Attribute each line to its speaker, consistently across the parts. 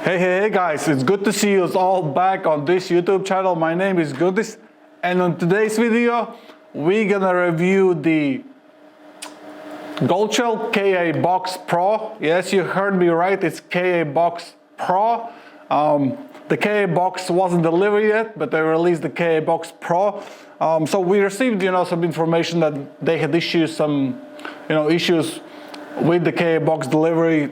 Speaker 1: Hey guys, it's good to see you all back on this YouTube channel. My name is Goodis, and on today's video we're gonna review the Goldshell KA Box Pro. Yes, you heard me right, it's KA Box Pro. The KA Box wasn't delivered yet, but they released the KA Box Pro. So we received some information that they had issues with the KA Box delivery,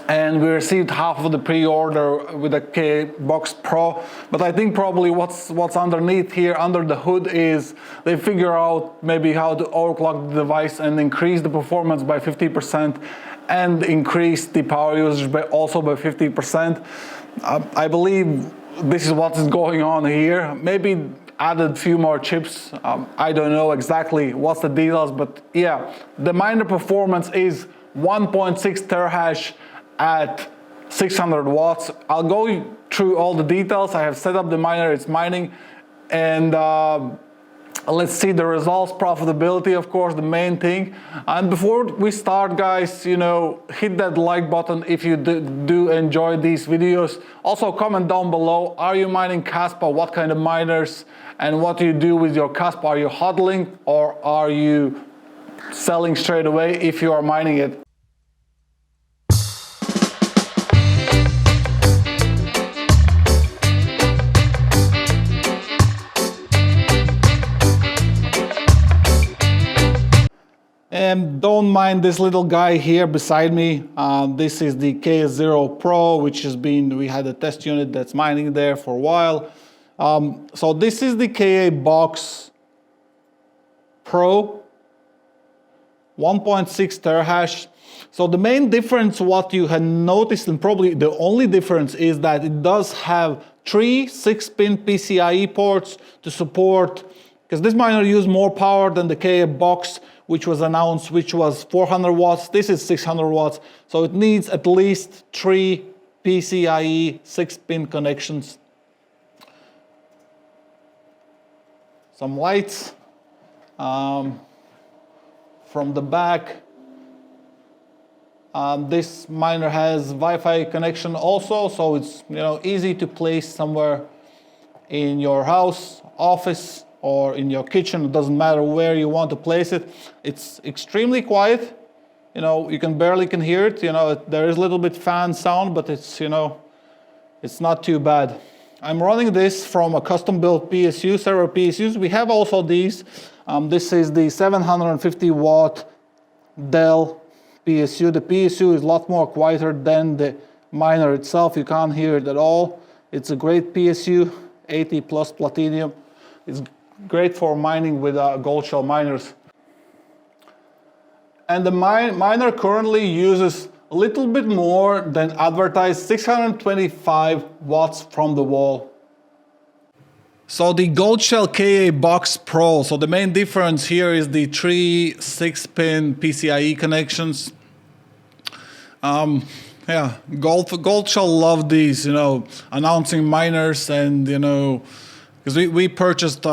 Speaker 1: and we received half of the pre-order with the KA Box Pro. But I think probably what's underneath here, under the hood, is they figure out maybe how to overclock the device and increase the performance by 50% and increase the power usage also by 50%. I believe this is what is going on here. Maybe added a few more chips. I don't know exactly what's the details, but yeah, the miner performance is 1.6 terahash at 600 watts. I'll go through all the details. I have set up the miner, it's mining, and let's see the results. Profitability, of course, the main thing. And before we start, guys, hit that like button if you do enjoy these videos. Also comment down below, are you mining Kaspa? What kind of miners? And what do you do with your Kaspa? Are you hodling or are you selling straight away if you are mining it? And don't mind this little guy here beside me. This is the K0 Pro, which we had a test unit that's mining there for a while. So this is the KA Box Pro, 1.6 terahash. So the main difference, what you had noticed, and probably the only difference, is that it does have 3 6-pin PCIe ports to support, because this miner used more power than the KA Box, which was announced, which was 400 watts. This is 600 watts. So it needs at least 3 PCIe 6-pin connections. Some lights from the back. This miner has Wi-Fi connection also, so it's easy to place somewhere in your house, office, or in your kitchen. It doesn't matter where you want to place it. It's extremely quiet. You can barely hear it. There is a little bit fan sound, but it's not too bad. I'm running this from a custom-built PSU, several PSUs. We have also these. This is the 750 watt Dell PSU. The PSU is a lot more quieter than the miner itself. You can't hear it at all. It's a great PSU, 80 plus platinum. It's great for mining with Goldshell miners. And the miner currently uses a little bit more than advertised, 625 watts from the wall. So the Goldshell KA Box Pro, so the main difference here is the 3 6-pin PCIe connections. Yeah, Goldshell love these, announcing miners, and because we purchased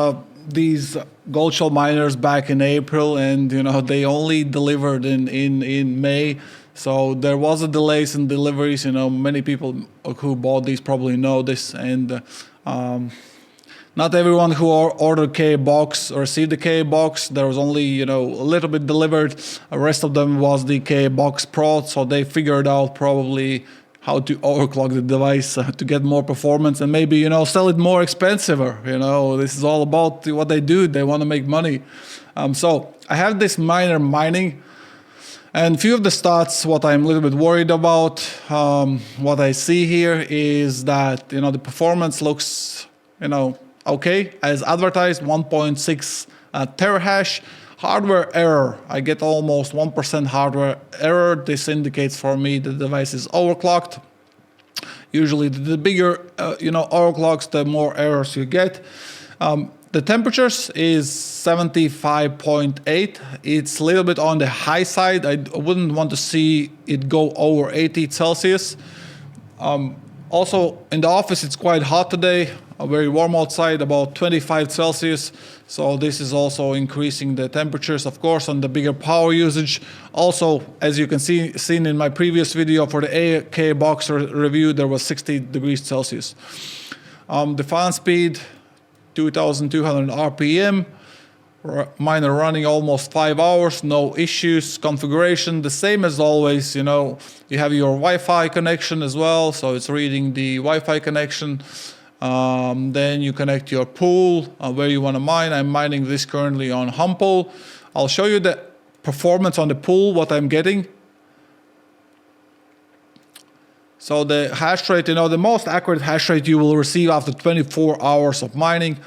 Speaker 1: these Goldshell miners back in April, and they only delivered in May, so there was a delays in deliveries. Many people who bought these probably know this, and not everyone who ordered KA Box or received the KA Box. There was only a little bit delivered. The rest of them was the KA Box Pro, so they figured out probably how to overclock the device to get more performance, and maybe sell it more expensive. This is all about what they do. They want to make money. So I have this miner mining, and few of the stats, what I'm a little bit worried about, what I see here is that the performance looks okay as advertised, 1.6 terahash. Hardware error, I get almost 1% hardware error. This indicates for me the device is overclocked. Usually the bigger overclocks, the more errors you get. The temperatures is 75.8. It's a little bit on the high side. I wouldn't want to see it go over 80 Celsius. Also in the office it's quite hot today. very warm outside, about 25 Celsius. So this is also increasing the temperatures, of course, on the bigger power usage. Also, as you can see, seen in my previous video for the KA Box review, there was 60 degrees Celsius. The fan speed, 2,200 RPM. Miner running almost 5 hours, no issues. Configuration the same as always. You know, you have your Wi-Fi connection as well, so it's reading the Wi-Fi connection. Then you connect your pool where you want to mine. I'm mining this currently on Humpool. I'll show you the performance on the pool, what I'm getting. So the hash rate, you know, the most accurate hash rate you will receive after 24 hours of mining.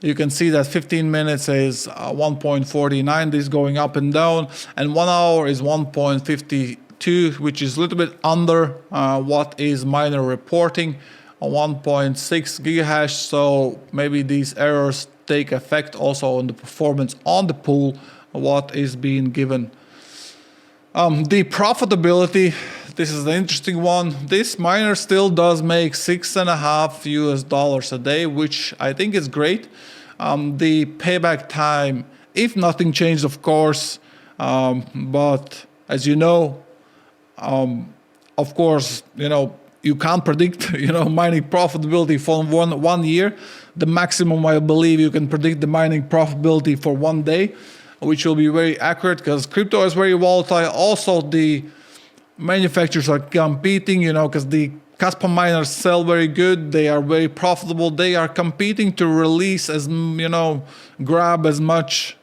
Speaker 1: You can see that 15 minutes is 1.49, this going up and down, and 1 hour is 1.52, which is a little bit under what is miner reporting, 1.6 gigahash. So maybe these errors take effect also on the performance on the pool, what is being given. The profitability, this is an interesting one. This miner still does make $6.50 a day, which I think is great. The payback time, if nothing changed, of course, but as you know, of course, you know, you can't predict, you know, mining profitability for one year. The maximum, I believe, you can predict the mining profitability for 1 day, which will be very accurate because crypto is very volatile. Also, the manufacturers are competing, you know, because the Kaspa miners sell very good. They are very profitable. They are competing to release as, you know, grab as much,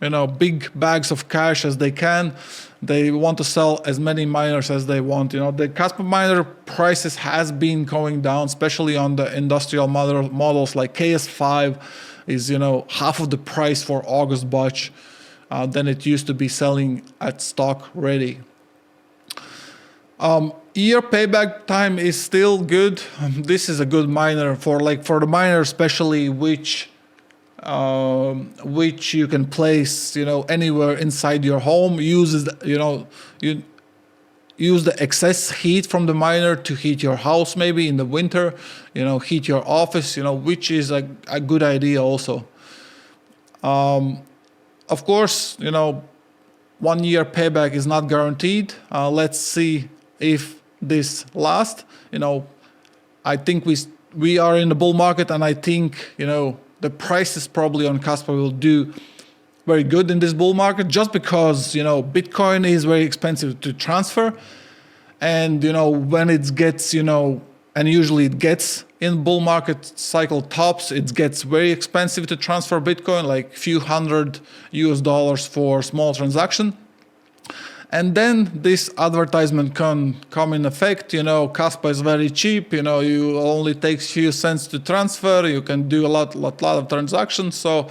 Speaker 1: you know, big bags of cash as they can. They want to sell as many miners as they want. You know, the Kaspa miner prices has been going down, especially on the industrial models like KS5 is, you know, half of the price for August batch than it used to be selling at stock ready. Year payback time is still good. This is a good miner for the miner especially which you can place, you know, anywhere inside your home. Uses, you know, you use the excess heat from the miner to heat your house maybe in the winter, you know, heat your office, you know, which is a good idea also. Of course, you know, 1 year payback is not guaranteed. Let's see if this lasts. You know, I think we are in the bull market, and I think, you know, the prices probably on Kaspa will do very good in this bull market, just because, you know, Bitcoin is very expensive to transfer, and, you know, when it gets, you know, and usually it gets in bull market cycle tops, it gets very expensive to transfer Bitcoin, like few $100 US for small transaction. And then this advertisement can come in effect. You know, Kaspa is very cheap. You know, you only takes few cents to transfer. You can do a lot of transactions. So,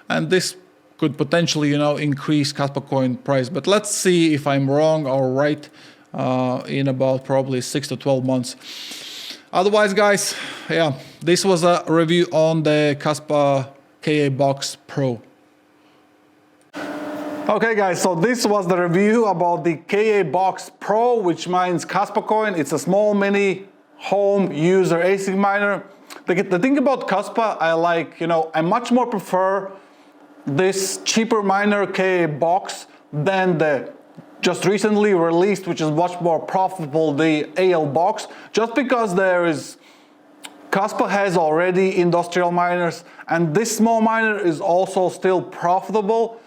Speaker 1: and this could potentially, you know, increase Kaspa coin price. But let's see if I'm wrong or right in about probably 6 to 12 months. Otherwise, guys, yeah, this was a review on the Kaspa KA Box Pro. Okay guys, so this was the review about the KA Box Pro, which mines Kaspa coin. It's a small mini home user ASIC miner. The thing about Kaspa, I like, you know, I much more prefer this cheaper miner KA Box than the just recently released, which is much more profitable, the AL Box, just because Kaspa has already industrial miners, and this small miner is also still profitable.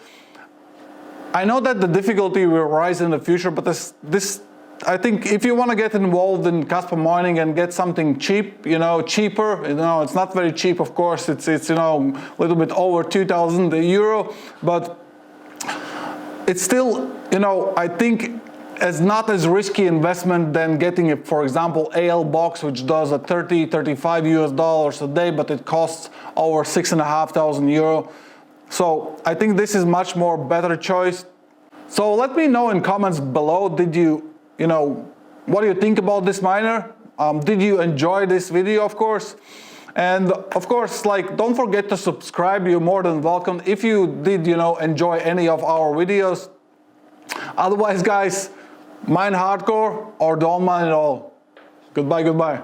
Speaker 1: I know that the difficulty will rise in the future, but this I think if you want to get involved in Kaspa mining and get something cheap, you know, cheaper, you know, it's not very cheap, of course, it's you know, a little bit over 2,000 euro, but it's still, you know, I think it's not as risky investment than getting it, for example, AL Box, which does a 35 US a day, but it costs over 6,500 euro. So I think this is much more better choice. So let me know in comments below, you know, what do you think about this miner? Did you enjoy this video, of course? And of course, like, don't forget to subscribe. You're more than welcome if you did, you know, enjoy any of our videos. Otherwise, guys, mine hardcore or don't mine at all. Goodbye, goodbye.